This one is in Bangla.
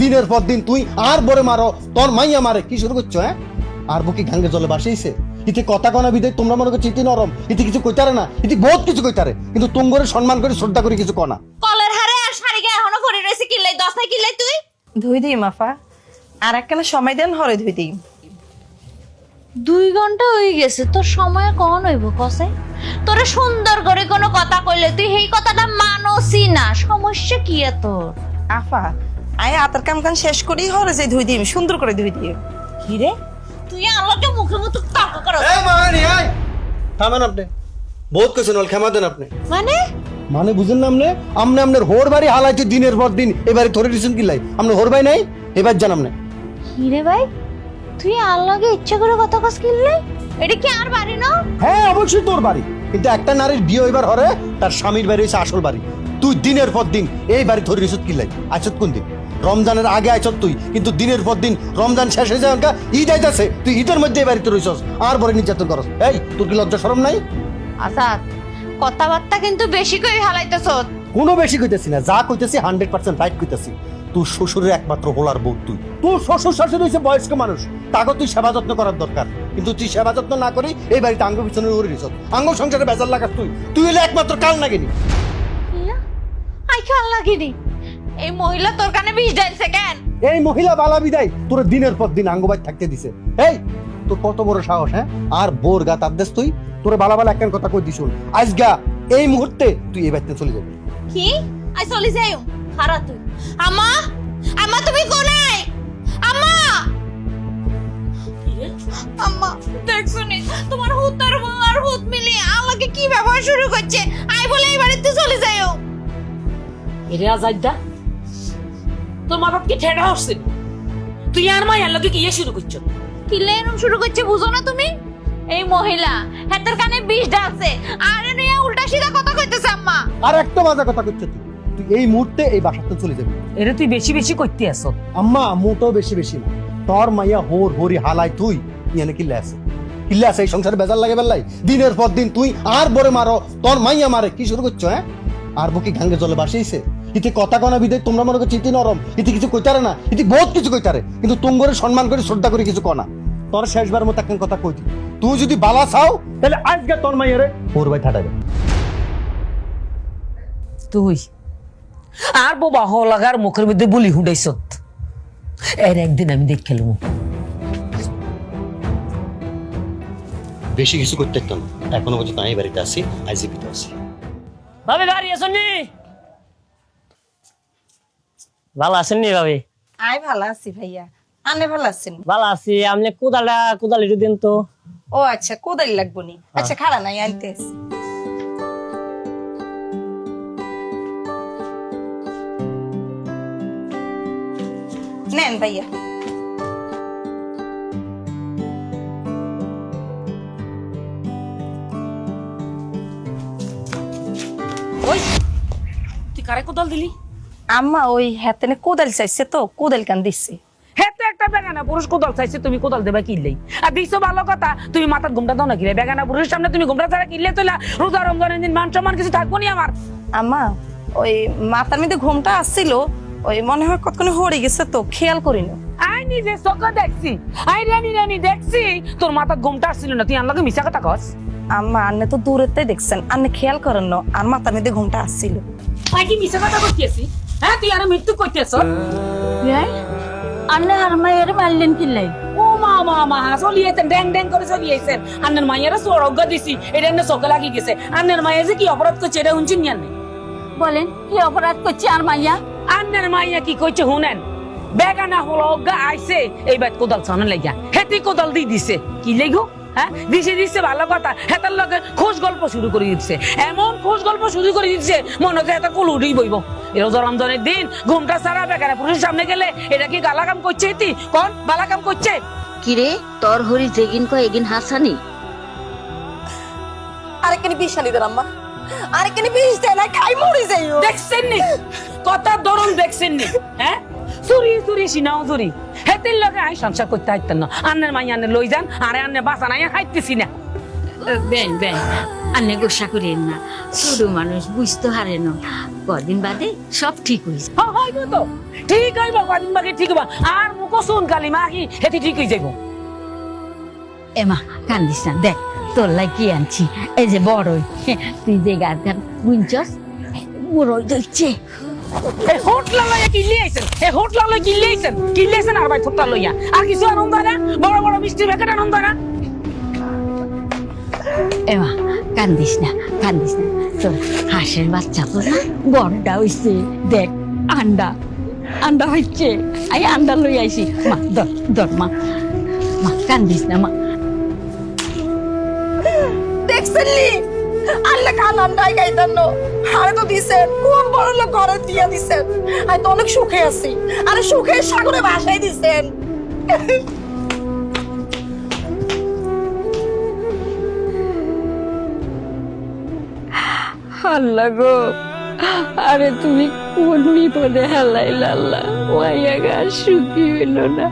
দিনের পর দিন তুই আর বরে মারো, তোর মাইয়া মারে, কি শুরু করছো? হ্যাঁ, আর বুকি গাঙ্গে জলে বাসেইছে। ইতি কথা কনা বিদে তোমরা মনে করছো ইতি নরম, ইতি কিছু কইতারে না, ইতি বহুত কিছু কইতারে, কিন্তু তুম করে সম্মান করে শ্রদ্ধা করে কিছু কনা। কলের হারে আর শাড়ি গায়ে এখনো পরে রয়েছে, কিল্লাই দশটায় কিল্লাই তুই ধুই দিই মাফা, আর একখানা সময় দেন হরে ধুই দিই। 2 ঘন্টা হয়ে গেছে, তোর সময় কখন হইব কসে? তোরে সুন্দর করে কোনো কথা কইলে তুই সেই কথাটা মানসি না, সমস্যা কি তোর? আফা আয় আতার কাম কান শেষ করি হরে যে ধুই দিই, সুন্দর করে ধুই দিই। কি রে, তুই আলোকে মুখে মুখে তর্ক করো? এই মানি আই থামেন আপনি, বহুত কিছু নল ক্ষমা দেন আপনি। মানে বুঝেন না আমনে, আমনে আমনের হোর বাড়ি হালাইতে দিনের পর দিন, এবারে ধরে দিছেন কি লাই? আমনে হোর বাড়ি নাই, এবার জান আমনে। কি রে ভাই, তুই আল্লাহকে ইচ্ছা করে কথা কস কিল্লে? এটা কি আর বাড়ি না? হ্যাঁ অবশ্যই তোর বাড়ি, কিন্তু একটা নারীর বিয়ে হইবার হরে তার স্বামীর বাড়ি হইছে আসল বাড়ি। তুই দিনের পর দিন এই বাড়ি ধরে রিসুত কি লাই? আইছত কোন দিন? রমজানের আগে আইছত তুই, কিন্তু দিনের পর দিন রমজান শেষ হয়ে যায়, ঈদ আইতাছে, তুই ঈদের মধ্যে এই বাড়িতে রইছস আর বড় নির্যাতন করস। এই তোর কি লজ্জা শরম নাই? আচ্ছা, কথাবার্তা কিন্তু বেশি করে হালাইতেছ। কোনো বেশি কইতেছি না, যা কইতেছি 100% রাইট কইতেছি। তোর শ্বশুরের একমাত্র হোলার বউ তুই, তোর শ্বশুর শাশুড়ি হইছে বয়স্ক মানুষ, তাকে তুই সেবা যত্ন করার দরকার, কিন্তু তুই সেবা যত্ন না করি এই বাড়িতে আঙ্গ পিছনে উড়ে দিছ, আঙ্গ সংসারে বেজার লাগাস তুই। তুই হলে একমাত্র কাল নাগিনি। আই খেয়াল লাগিনি, এই মহিলা তোর কানে বিষ ঢালছে কেন? এই মহিলা বালা বিদায় তোর দিনের পর দিন আঙ্গবাই থাকতে দিছে। এই তোর কত বড় সাহস? হ্যাঁ, আর বোর গা তাবদেস তুই, তোর বালা বালা একখান কথা কই দিছুন, আজগা এই মুহূর্তে তুই এই বাড়িতে চলে যাবি। কি আই চলি যাই? খারা তুই। আম্মা, আম্মা তুমি কোনায়? আম্মা, আম্মা দেখছো নি তোমার হুতার বউ আর হুত মিলে আমাকে কি ব্যবহার শুরু করছে? আই বলে এই বাড়িতে চলে যাইও। এরে আজাইদা, তোর মা বাপ কি ঠেড়া হচ্ছে? তুই আর মায়ের লগে কি শুরু করছো? কি লেরম শুরু করছে বুঝো না তুমি? এই মহিলা হাতের কানে বিষ ঢালছে আর এনে উল্টা সিধা কথা কইতেছে আম্মা। আর একটা বাজে কথা করছিস তুই, তুই এই মুহূর্তে এই বাসাতে চলে যাবি। এরে তুই বেশি বেশি করতে আসো। আম্মা মোটেও বেশি বেশি না, তোর মাইয়া হোর হরি হালাই তুই ইয়ানে কিল্লা আছে, কিল্লা আছে এই সংসারে বেজার লাগে বেলাই। দিনের পর দিন তুই আর বরে মারো, তোর মাইয়া মারে, কি শুরু করছো? হ্যাঁ, আর বুকি গাঙ্গে জলে বাসেইছে। ইতি কথা কনা বিদে তোমরা মনে করছো ইতি নরম, ইতি কিছু কইতারে না, ইতি বহুত কিছু কইতারে, কিন্তু তুম করে সম্মান করে শ্রদ্ধা করে কিছু কনা। তোর শেষবার মতো একখান কথা কইতি, তুই যদি বালা চাও তাহলে আজকে তোর মাইয়ারে হোর বাই ঠাটাবে। তুই আর বাবা হ লাগার মুখের মধ্যে বুলি হুঁডাইছ, এর একদিন আমি দেখ খেলবো। বেশি কিছু করতে একদম, এখনো পর্যন্ত আমি বাড়িতে আছি, আইজিপিতে আছি। ভাবি বাড়ি আসেননি? ভালো আছেননি ভাবি? আয় ভালো আছি ভাইয়া, আনে ভালো আছেন? ভালো আছি। আপনি কোদাল একটু দিন তো। ও আচ্ছা, কোদাল লাগবো নি? আচ্ছা খাড়া নাই, আনতে আসি। নেন ভাইয়া। ওই তুই কারে কোদাল দিলি? আম্মা ওই হাতে কোদাল চাইছে তো কোদাল কান দিচ্ছে। হ্যাঁ তো একটা বেগানা পুরুষ কোদাল চাইছে, তুমি কোদাল দেবা কিনলেই। আর দিছো ভালো কথা, তুমি মাথার ঘুমটা দাও না কিলে? বেগানা পুরুষের সামনে তুমি ঘুমটা ছাড়া কিনলে তো রোজা রমজানের দিন মান সম্মান কিছু থাকবো নি আমার? আম্মা ওই মাথার মধ্যে ঘুমটা আসছিল, ওই মনে হয় কতক্ষণ হরে গেছে তো খেয়াল করিনি। আই নিজে চোখে দেখছি, আই রানি দেখছি তোর মাথার ঘুমটা আসছিল না, তুই আনলাকে মিশা কথা কস। আম্মা আন্নে তো দূরেতে দেখছেন, আন্নে খেয়াল করেন না, আর মাথার মধ্যে ঘুমটা আসছিল। আই কি মিশা কথা করতেছি? হ্যাঁ তুই আর মৃত্যু করতেছ? আন্নে আর মায়ের মারলেন কিল্লাই? ও মা চলিয়েছেন, ড্যাং ড্যাং করে চলিয়েছেন। আন্নের মাইয়ারা সরজ্ঞা দিছি, এটা এনে চোখে লাগি গেছে। আন্নের মাইয়া যে কি অপরাধ করছে এটা শুনছেন নি? আন্নে বলেন কি অপরাধ করছে আর মাইয়া? আন্নের মাইয়া কি কইছে শুনেন? বেগানা হলো অজ্ঞা আইছে এইবার কোদাল ছানে লাগিয়া, হেতি কোদাল দিয়ে দিছে কি লেগো? হ্যাঁ দিছে ভালো কথা, হেতার লগে খোঁজ গল্প শুরু করে দিচ্ছে, এমন খোঁজ গল্প শুরু করে দিচ্ছে মনে হচ্ছে এটা কলুড়ি বইব। রোজা রমজানের দিন ঘুমটা সারা বেগানা পুরুষের সামনে গেলে এটা কি গালা কাম করছে? এটি কোন বালা কাম করছে? কিরে তোর হরি যেগিন কয় এগিন হাসানি? আরেকখানি বিষ আনি দেন আম্মা, আরেকখানি বিষ দেন, খাই মরে যাইও। দেখছেন নি কথা ধরুন? দেখছেন নি? হ্যাঁ চুরি সিনাও চুরি, হেতির লগে আই সংসার করতে হাইতেন না। আন্নের মাই আন্নে লই যান, আরে আন্নে বাসা নাই খাইতেছি না। বেন আন্নে গোসা করেন না, ছোট মানুষ বুঝতে হারে না, কদিন বাদে সব ঠিক হয়েছে। হইব তো, ঠিক হইব, কদিন বাকি ঠিক হইব। আর মুখো শুন কালি মা কি হেতি ঠিক হয়ে যাইব। এমা কান্দিস না, দেখ তোর লাই কি আনছি, এই যে বড়ই, তুই যে গাছ গান বুঝছস, বড়ই ধরছে। এই হোটলা লইয়া কি লিয়েছেন, এই হোটলা লইয়া কি লিয়েছেন আর ভাই থোট্টা লইয়া আর কিছু আনন্দ না, বড় বড় মিষ্টি প্যাকেট আনন্দ না। এমা কান্দিস না, কান্দিস না, তোর হাঁসের বাচ্চা তো না বড়টা হইছে, দেখ আন্ডা আন্ডা হচ্ছে, আই আন্ডা লই আইছি, মা ধর ধর মা, মা কান্দিস না মা। দেখছেন নি আল্লাহ কান আন্ডাই গাইতেন না, আরে তো দিছেন কোন বড় লোক ঘরে দিয়া দিছেন, আমি তো অনেক সুখে আছি, আরে সুখের সাগরে ভাসাই দিছেন। আল্লাহ গো, আরে তুমি কোন বিপদে হালাইলা আল্লাহ, ওয়াইয়া গা সুখী হইল না।